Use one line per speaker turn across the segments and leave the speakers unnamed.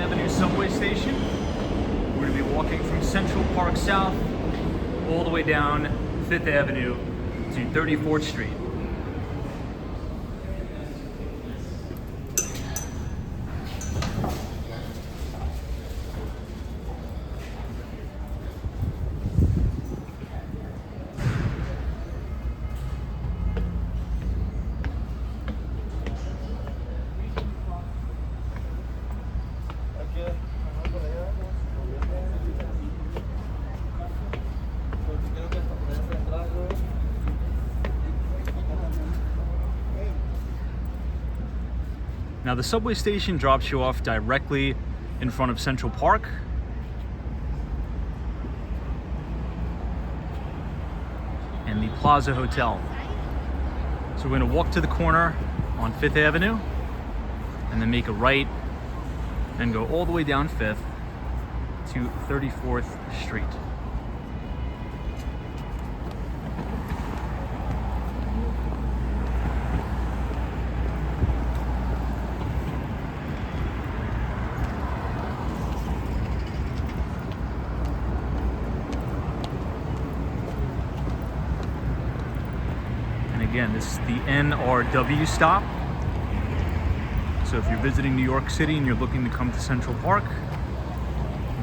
Avenue subway station. We're going to be walking from Central Park South all the way down 5th Avenue to 34th Street. Now the subway station drops you off directly in front of Central Park. And the Plaza Hotel. So we're going to walk to the corner on 5th Avenue and then make a right and go all the way down 5th to 34th Street. Again, this is the NRW stop. So if you're visiting New York City and you're looking to come to Central Park,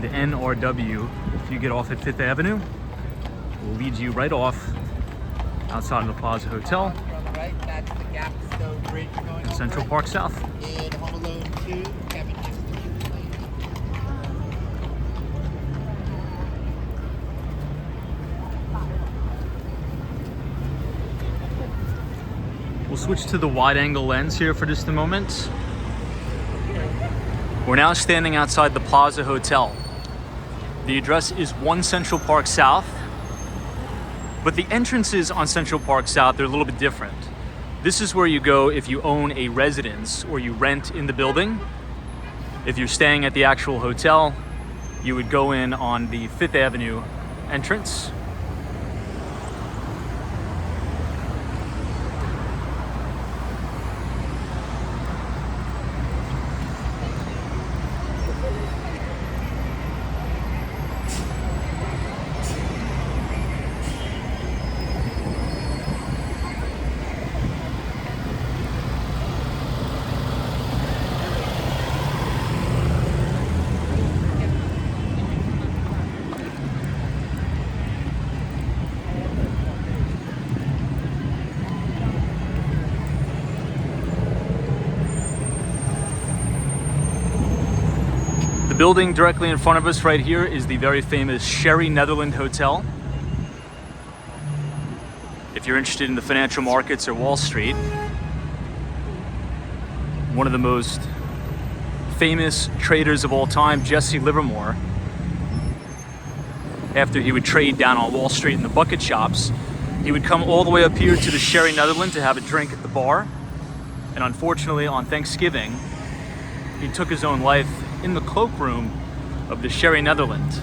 the NRW, if you get off at 5th Avenue, will lead you right off outside of the Plaza Hotel in Central Park South. We'll switch to the wide-angle lens here for just a moment. We're now standing outside the Plaza Hotel. The address is 1 Central Park South, but the entrances on Central Park South are a little bit different. This is where you go if you own a residence or you rent in the building. If you're staying at the actual hotel, you would go in on the 5th Avenue entrance. The building directly in front of us right here is the very famous Sherry Netherland Hotel. If you're interested in the financial markets or Wall Street, one of the most famous traders of all time, Jesse Livermore, after he would trade down on Wall Street in the bucket shops, he would come all the way up here to the Sherry Netherland to have a drink at the bar. And unfortunately, on Thanksgiving, he took his own life in the cloakroom of the Sherry Netherland.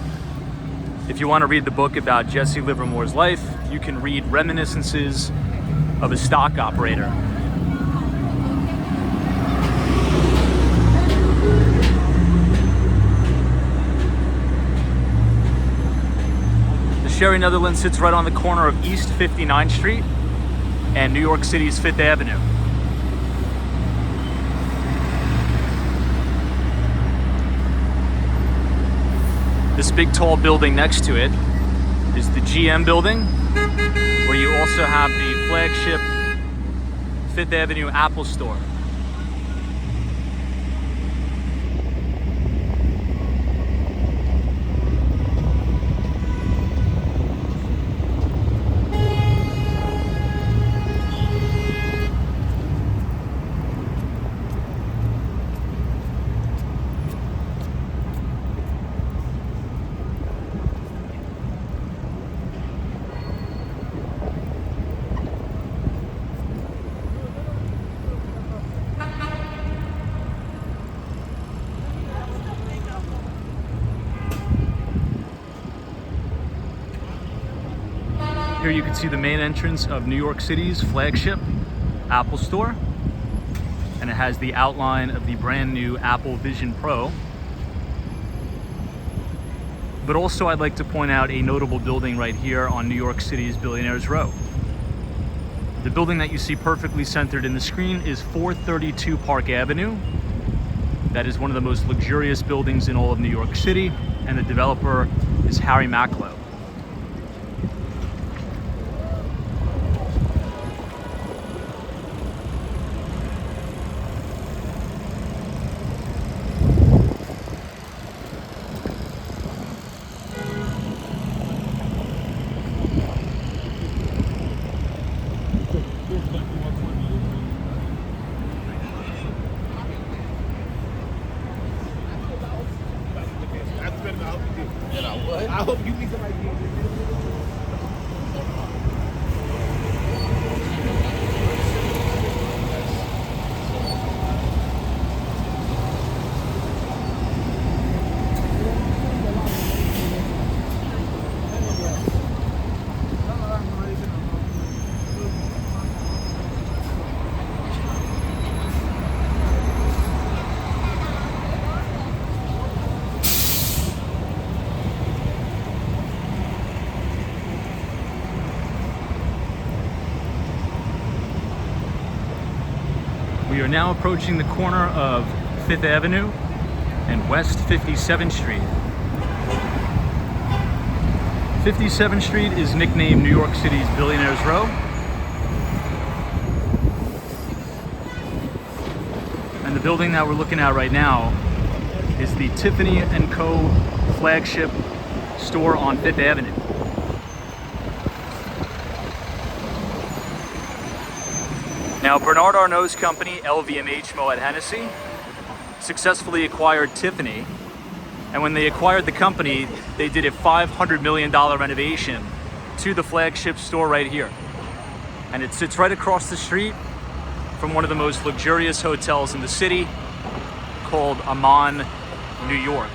If you want to read the book about Jesse Livermore's life, you can read Reminiscences of a Stock Operator. The Sherry Netherland sits right on the corner of East 59th Street and New York City's 5th Avenue. This big tall building next to it is the GM building, where you also have the flagship 5th Avenue Apple store. Here you can see the main entrance of New York City's flagship Apple store, and it has the outline of the brand new Apple Vision Pro But also I'd like to point out a notable building right here on New York City's Billionaires Row. The building that you see perfectly centered in the screen is 432 Park Avenue. That is one of the most luxurious buildings in all of New York City, and the developer is Harry Macklowe.
I hope you meet somebody.
We are now approaching the corner of 5th Avenue and West 57th Street. 57th Street is nicknamed New York City's Billionaires Row. And the building that we're looking at right now is the Tiffany CO flagship store on 5th Avenue. Now, Bernard Arnault's company, LVMH Moet Hennessy, successfully acquired Tiffany. And when they acquired the company, they did a $500 million renovation to the flagship store right here. And it sits right across the street from one of the most luxurious hotels in the city called Aman, New York.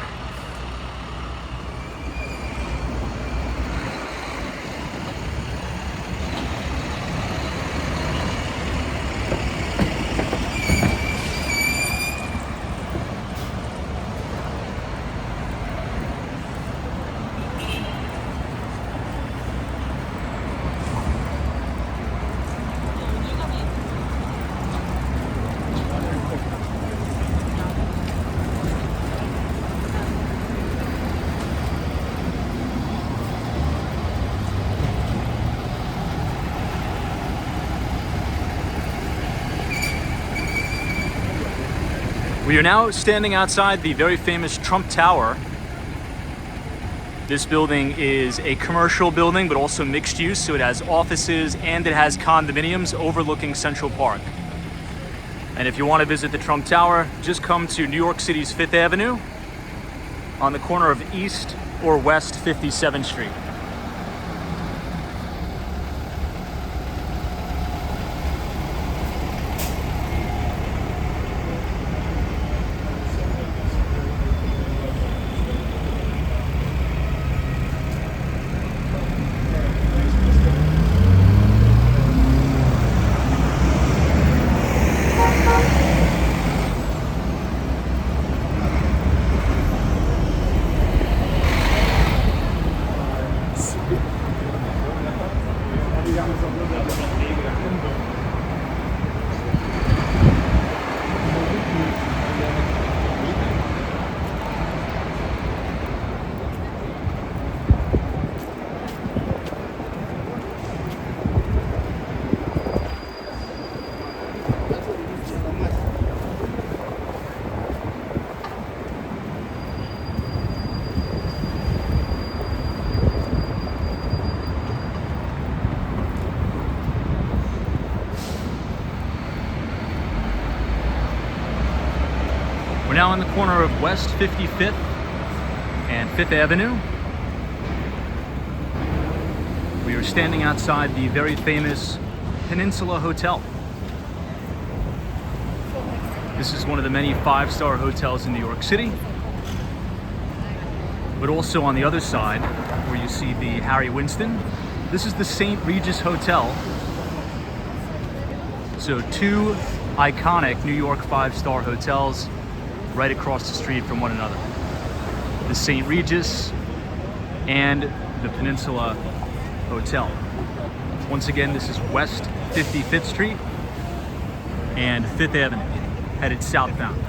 We are now standing outside the very famous Trump Tower. This building is a commercial building, but also mixed use, so it has offices and it has condominiums overlooking Central Park. And if you want to visit the Trump Tower, just come to New York City's 5th Avenue on the corner of East or West 57th Street. We're now on the corner of West 55th and 5th Avenue. We are standing outside the very famous Peninsula Hotel. This is one of the many five-star hotels in New York City. But also on the other side, where you see the Harry Winston, this is the St. Regis Hotel. So two iconic New York five-star hotels right across the street from one another. The St. Regis and the Peninsula Hotel. Once again, this is West 55th Street and 5th Avenue, headed southbound.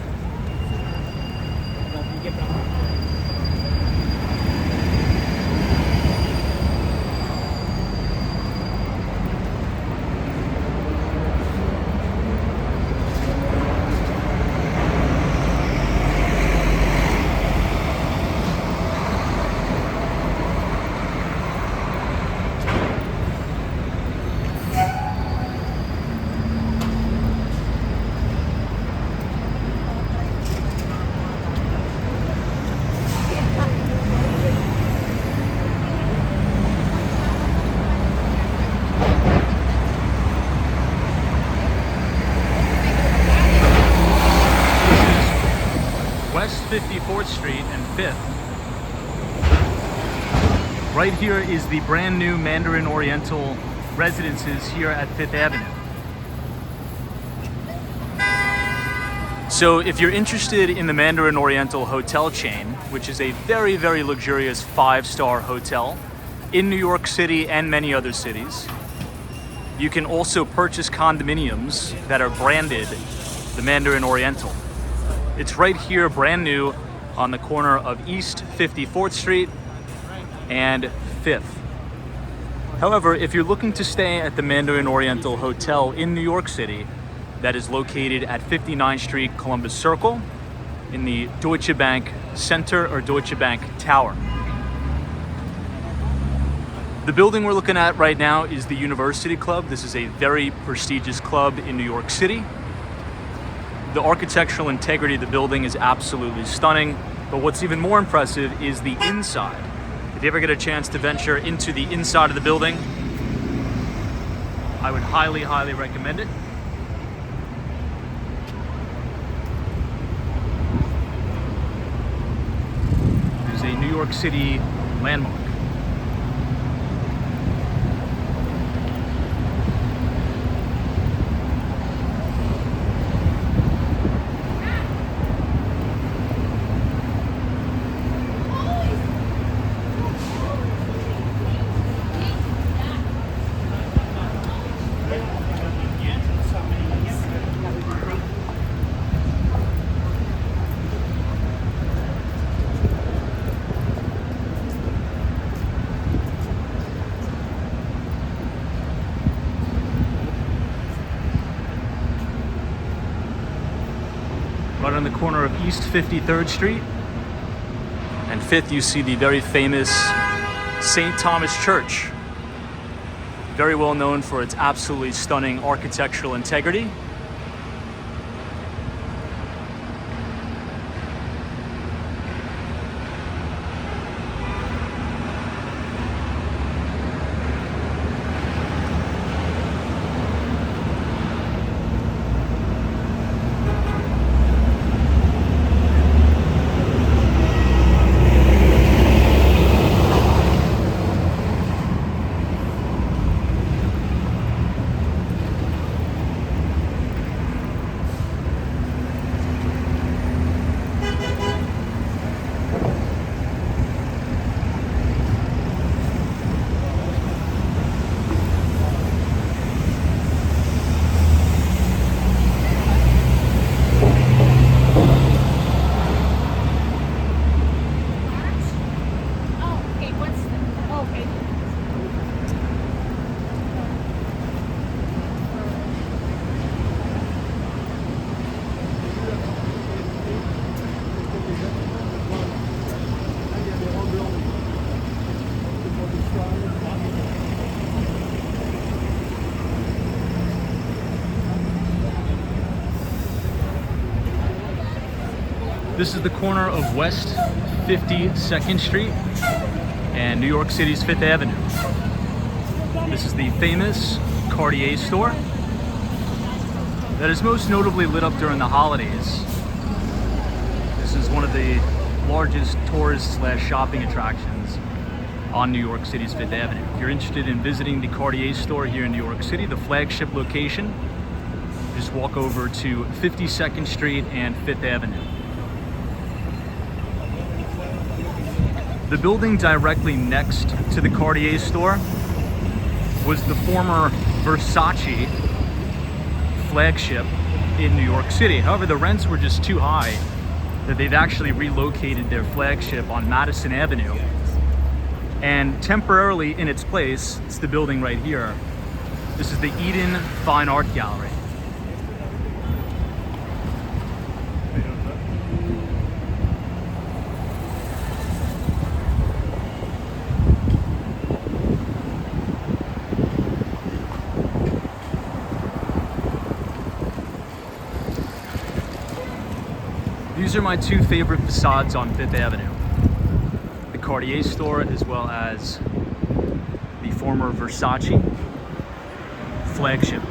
West 54th Street and 5th. Right here is the brand new Mandarin Oriental residences here at 5th Avenue. So if you're interested in the Mandarin Oriental hotel chain, which is a very, very luxurious 5-star hotel in New York City and many other cities, you can also purchase condominiums that are branded the Mandarin Oriental. It's right here, brand new, on the corner of East 54th Street and 5th. However, if you're looking to stay at the Mandarin Oriental Hotel in New York City, that is located at 59th Street, Columbus Circle, in the Deutsche Bank Center or Deutsche Bank Tower. The building we're looking at right now is the University Club. This is a very prestigious club in New York City. The architectural integrity of the building is absolutely stunning, but what's even more impressive is the inside. If you ever get a chance to venture into the inside of the building, I would highly, highly recommend it. There's a New York City landmark. Right on the corner of East 53rd Street and 5th, you see the very famous St. Thomas Church. Very well known for its absolutely stunning architectural integrity. This is the corner of West 52nd Street and New York City's 5th Avenue. This is the famous Cartier store that is most notably lit up during the holidays. This is one of the largest tourist/shopping attractions on New York City's 5th Avenue. If you're interested in visiting the Cartier store here in New York City, the flagship location, just walk over to 52nd Street and 5th Avenue. The building directly next to the Cartier store was the former Versace flagship in New York City. However, the rents were just too high that they've actually relocated their flagship on Madison Avenue. And temporarily in its place, it's the building right here. This is the Eden Fine Art Gallery. These are my two favorite facades on Fifth Avenue. The Cartier store, as well as the former Versace flagship.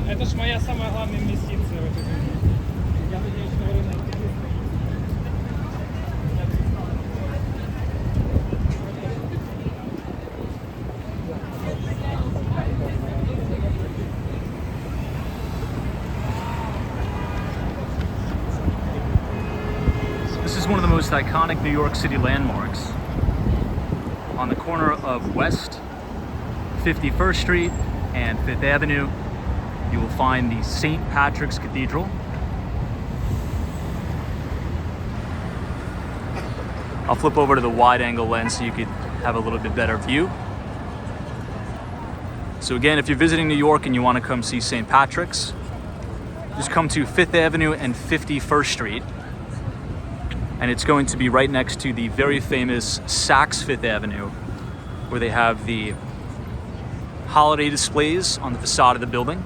Это ж моя самая главная инвестиция в эту жизнь. Я надеюсь, что рынок интересный.
This is one of the most iconic New York City landmarks. On the corner of West 51st Street and Fifth Avenue, you will find the St. Patrick's Cathedral. I'll flip over to the wide angle lens so you could have a little bit better view. So again, if you're visiting New York and you want to come see St. Patrick's, just come to Fifth Avenue and 51st Street. And it's going to be right next to the very famous Saks Fifth Avenue, where they have the holiday displays on the facade of the building.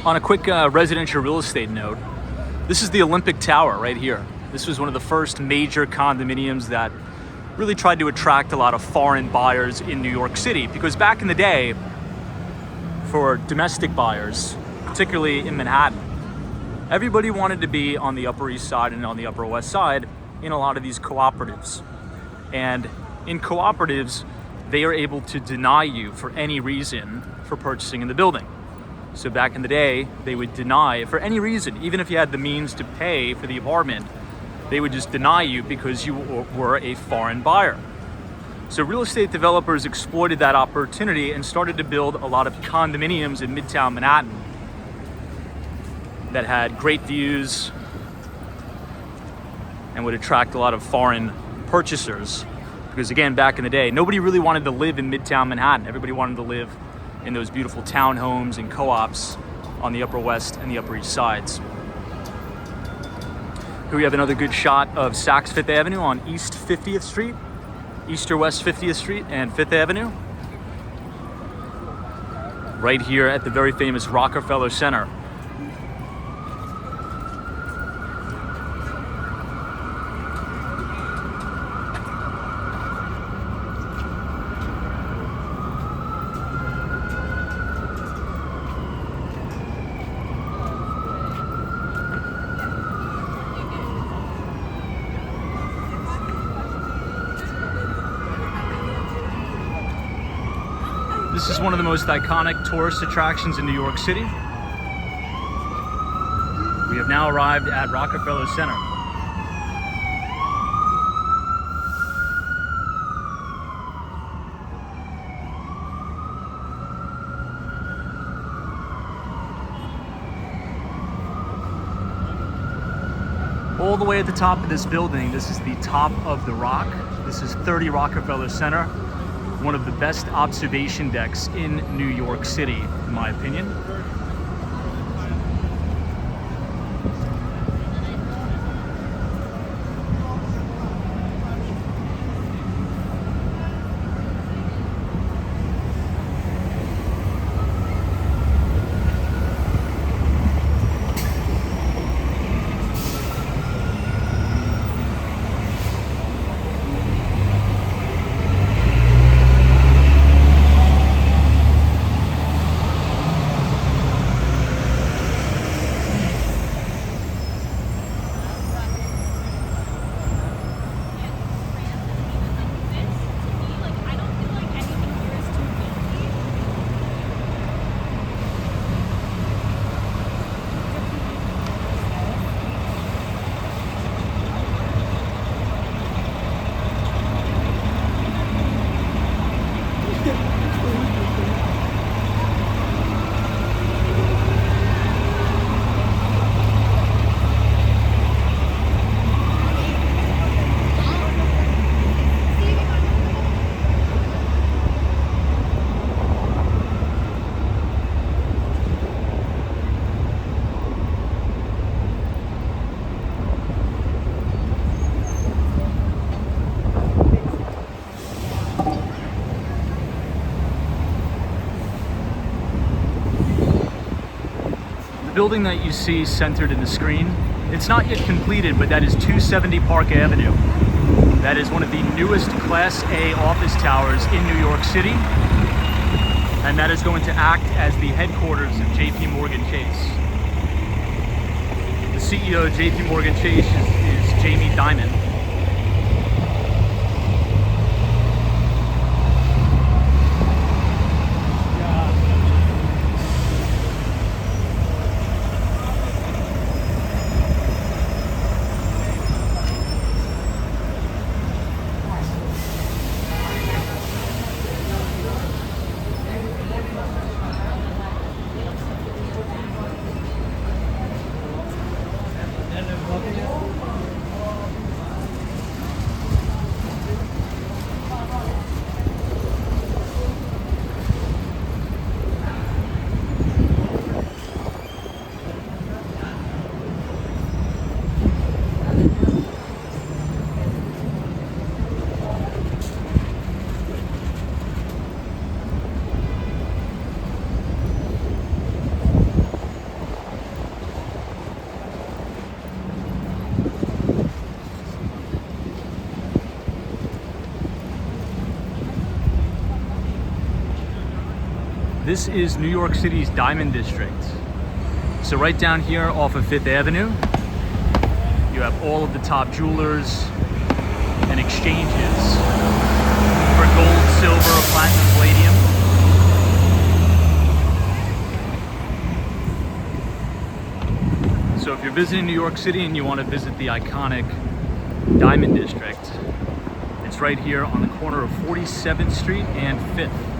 On a quick residential real estate note, this is the Olympic Tower right here. This was one of the first major condominiums that really tried to attract a lot of foreign buyers in New York City, because back in the day, for domestic buyers, particularly in Manhattan, everybody wanted to be on the Upper East Side and on the Upper West Side in a lot of these cooperatives. And in cooperatives, they are able to deny you for any reason for purchasing in the building. So back in the day, they would deny for any reason, even if you had the means to pay for the apartment, they would just deny you because you were a foreign buyer. So real estate developers exploited that opportunity and started to build a lot of condominiums in Midtown Manhattan that had great views and would attract a lot of foreign purchasers. Because again, back in the day, nobody really wanted to live in Midtown Manhattan. Everybody wanted to live in those beautiful townhomes and co-ops on the Upper West and the Upper East Sides. Here we have another good shot of Saks Fifth Avenue on East 50th Street, East or West 50th Street and Fifth Avenue. Right here at the very famous Rockefeller Center. This is one of the most iconic tourist attractions in New York City. We have now arrived at Rockefeller Center. All the way at the top of this building, this is the top of the rock. This is 30 Rockefeller Center. One of the best observation decks in New York City, in my opinion. building that you see centered in the screen, it's not yet completed, but that is 270 Park Avenue. That is one of the newest Class A office towers in New York City, and that is going to act as the headquarters of JP Morgan Chase. The CEO of JP Morgan Chase is Jamie Dimon. This is New York City's Diamond District. So right down here off of 5th Avenue, you have all of the top jewelers and exchanges for gold, silver, platinum, palladium. So if you're visiting New York City and you want to visit the iconic Diamond District, it's right here on the corner of 47th Street and 5th.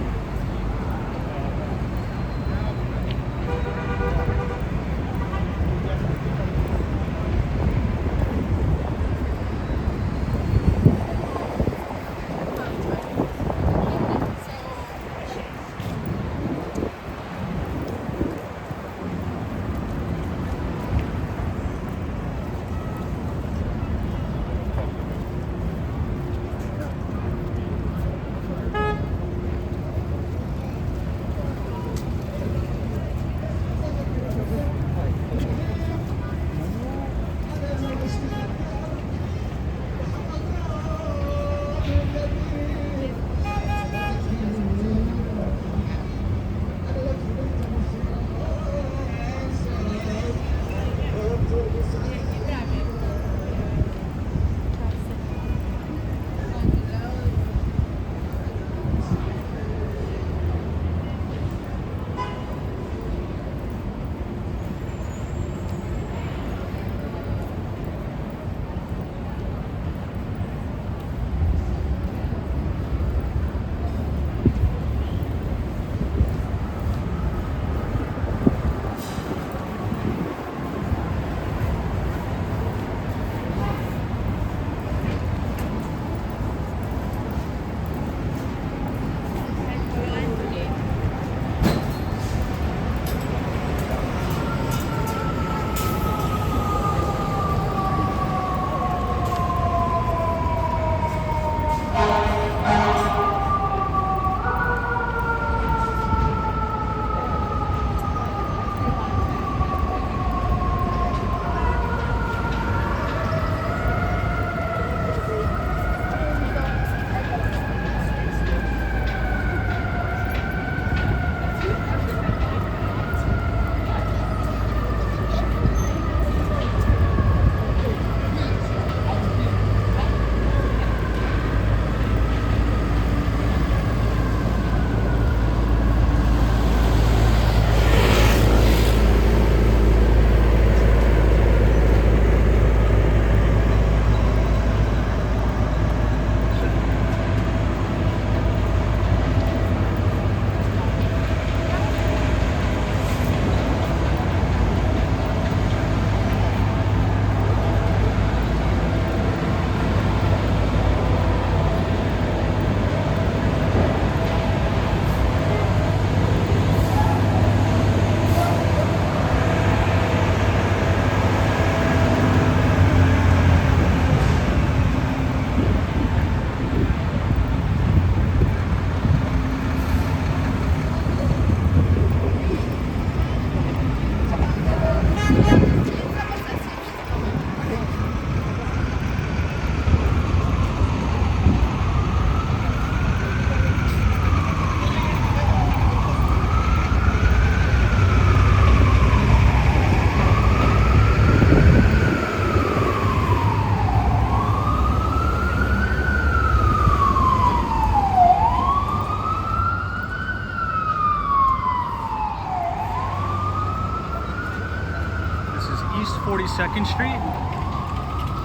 42nd Street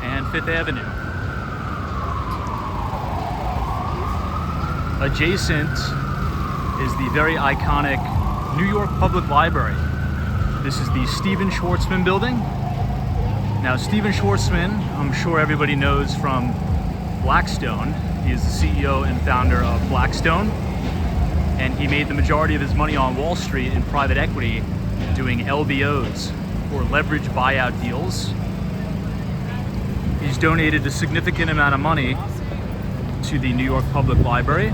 and 5th Avenue. Adjacent is the very iconic New York Public Library. This is the Stephen Schwarzman building. Now, Stephen Schwarzman, I'm sure everybody knows from Blackstone. He is the CEO and founder of Blackstone, and he made the majority of his money on Wall Street in private equity doing LBOs, or leverage buyout deals. He's donated a significant amount of money to the New York Public Library.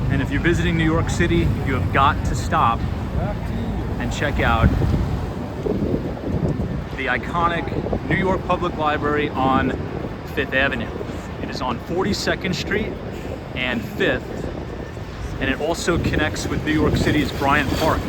And if you're visiting New York City, you have got to stop and check out the iconic New York Public Library on 5th Avenue. It is on 42nd Street and 5th, and it also connects with New York City's Bryant Park.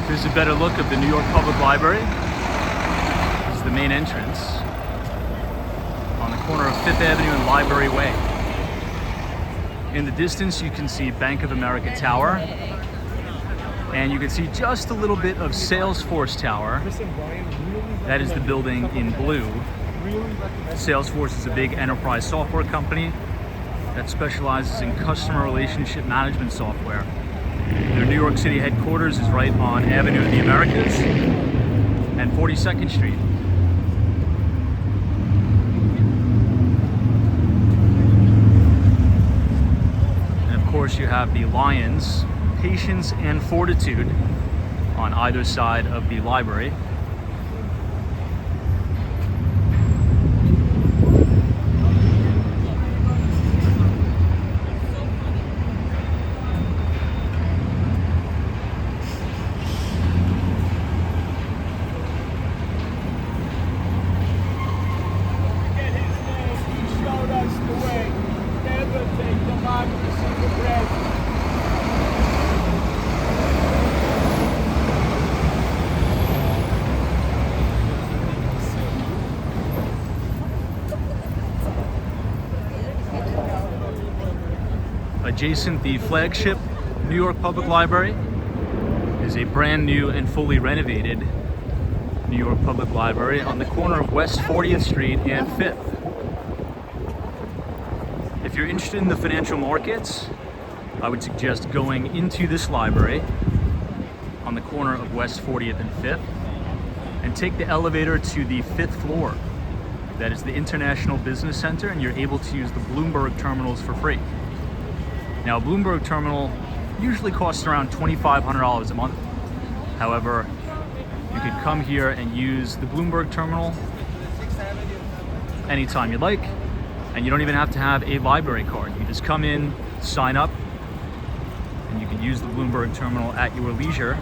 Here's a better look of the New York Public Library. This is the main entrance on the corner of 5th Avenue and Library Way. In the distance, you can see Bank of America Tower, and you can see just a little bit of Salesforce Tower. That is the building in blue. Salesforce is a big enterprise software company that specializes in customer relationship management software. Their New York City headquarters is right on Avenue of the Americas and 42nd Street. And of course you have the Lions, Patience and Fortitude on either side of the library. Adjacent, the flagship New York Public Library is a brand new and fully renovated New York Public Library on the corner of West 40th Street and 5th. If you're interested in the financial markets, I would suggest going into this library on the corner of West 40th and 5th and take the elevator to the 5th floor. That is the International Business Center, and you're able to use the Bloomberg terminals for free. Now, a Bloomberg terminal usually costs around $2,500 a month. However, you could come here and use the Bloomberg terminal anytime you'd like, and you don't even have to have a library card. You just come in, sign up, and you can use the Bloomberg terminal at your leisure.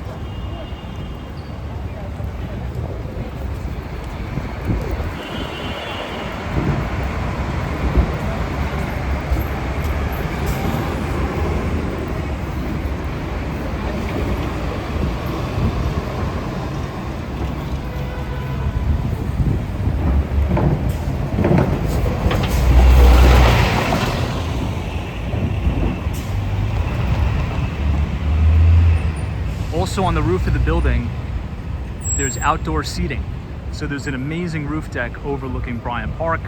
Also on the roof of the building, there's outdoor seating. So there's an amazing roof deck overlooking Bryant Park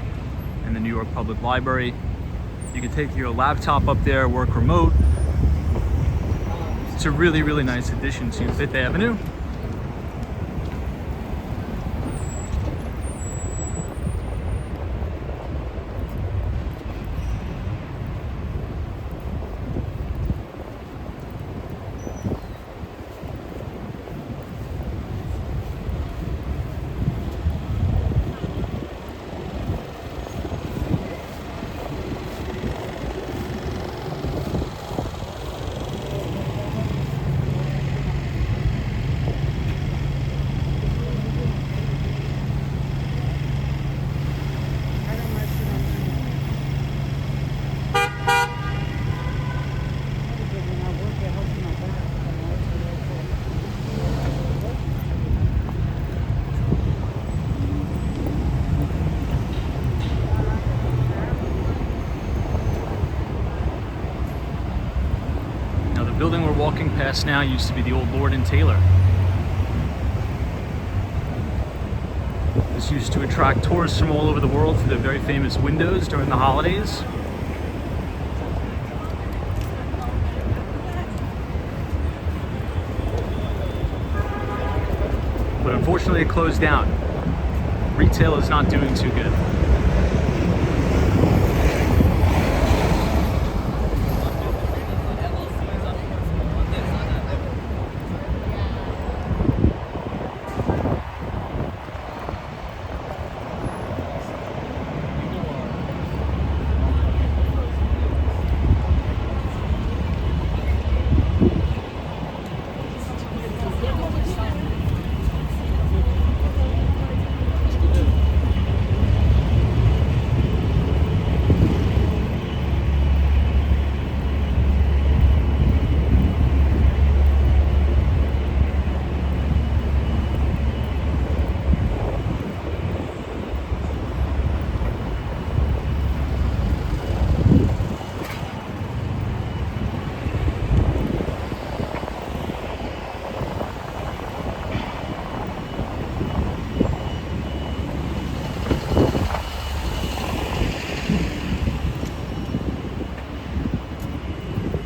and the New York Public Library. You can take your laptop up there, work remote. It's a really, really nice addition to 5th Avenue. guess now used to be the old Lord and Taylor. This used to attract tourists from all over the world for their very famous windows during the holidays. But unfortunately it closed down. Retail is not doing too good.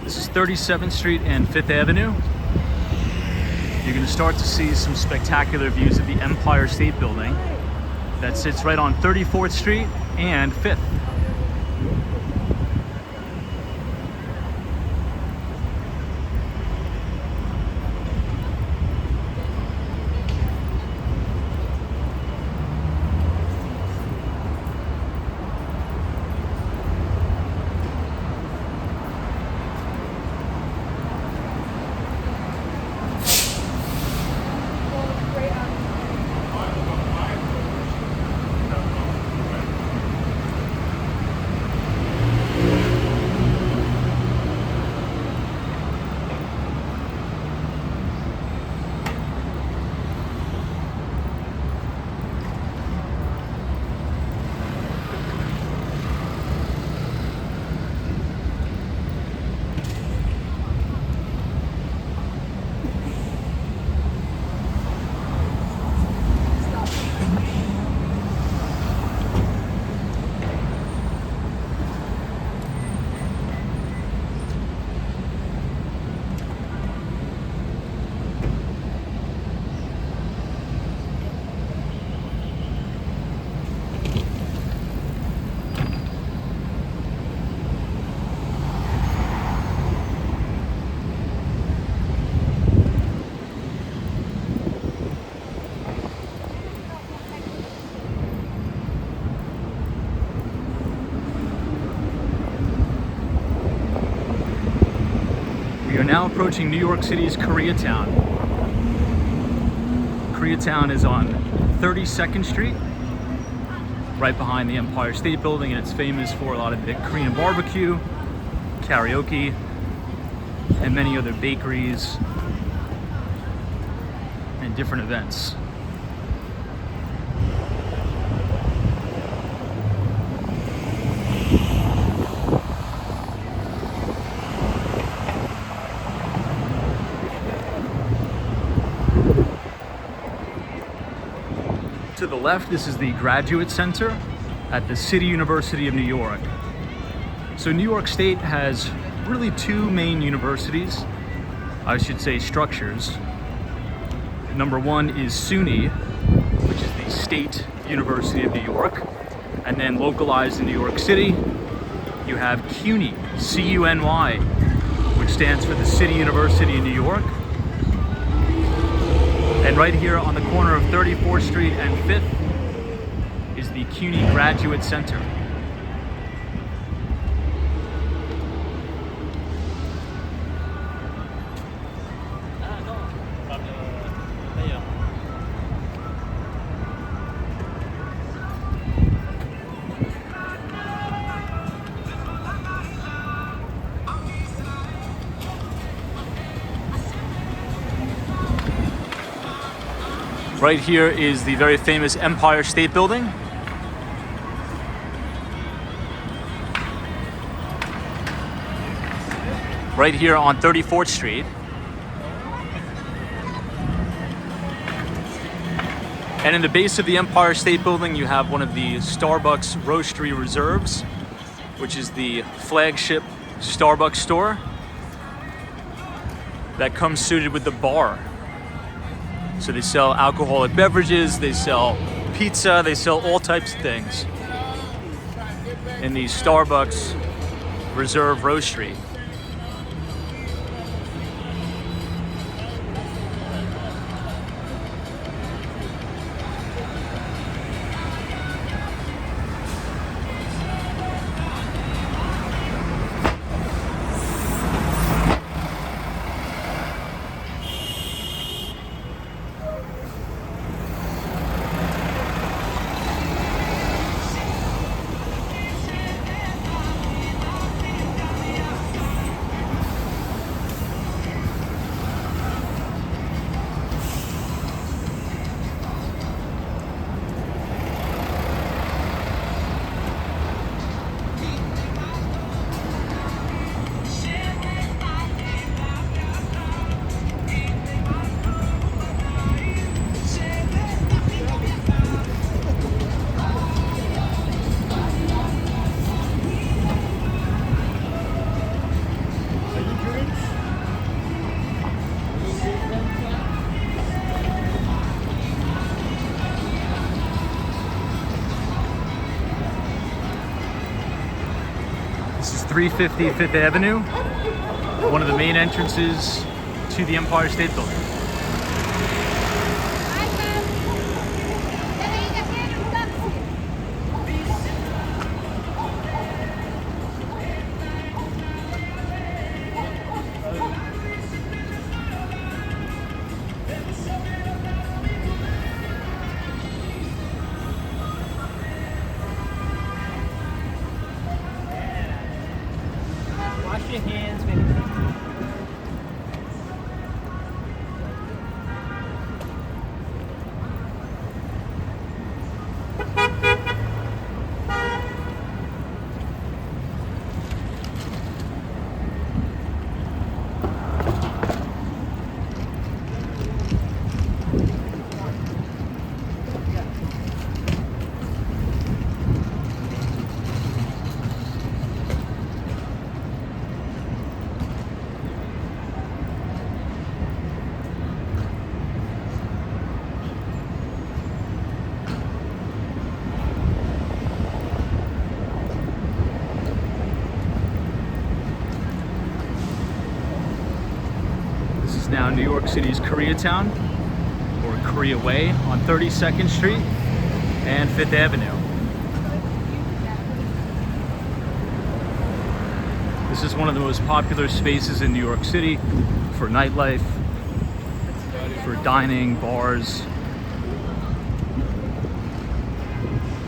This is 37th Street and 5th Avenue. You're going to start to see some spectacular views of the Empire State Building that sits right on 34th Street and 5th. We are now approaching New York City's Koreatown. Koreatown is on 32nd Street, right behind the Empire State Building, and it's famous for a lot of the Korean barbecue, karaoke, and many other bakeries and different events. To the left, this is the Graduate Center at the City University of New York. So New York State has really two main universities, I should say structures. Number one is SUNY, which is the State University of New York. And then localized in New York City, you have CUNY, C-U-N-Y, which stands for the City University of New York. And right here on the corner of 34th Street and 5th is the CUNY Graduate Center. Right here is the very famous Empire State Building. Right here on 34th Street. And in the base of the Empire State Building, you have one of the Starbucks Roastery Reserves, which is the flagship Starbucks store that comes suited with the bar. So they sell alcoholic beverages, they sell pizza, they sell all types of things in the Starbucks Reserve Roastery. This is 350 Fifth Avenue, one of the main entrances to the Empire State Building.
Wash your hands, baby.
Now New York City's Koreatown, or Korea Way, on 32nd Street and 5th Avenue. This is one of the most popular spaces in New York City for nightlife, for dining, bars.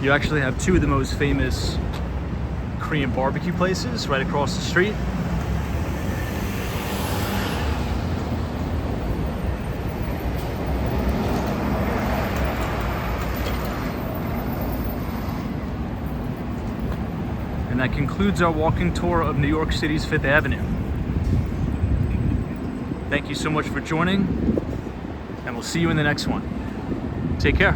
You actually have two of the most famous Korean barbecue places right across the street. And that concludes our walking tour of New York City's 5th Avenue. Thank you so much for joining, and we'll see you in the next one. Take care.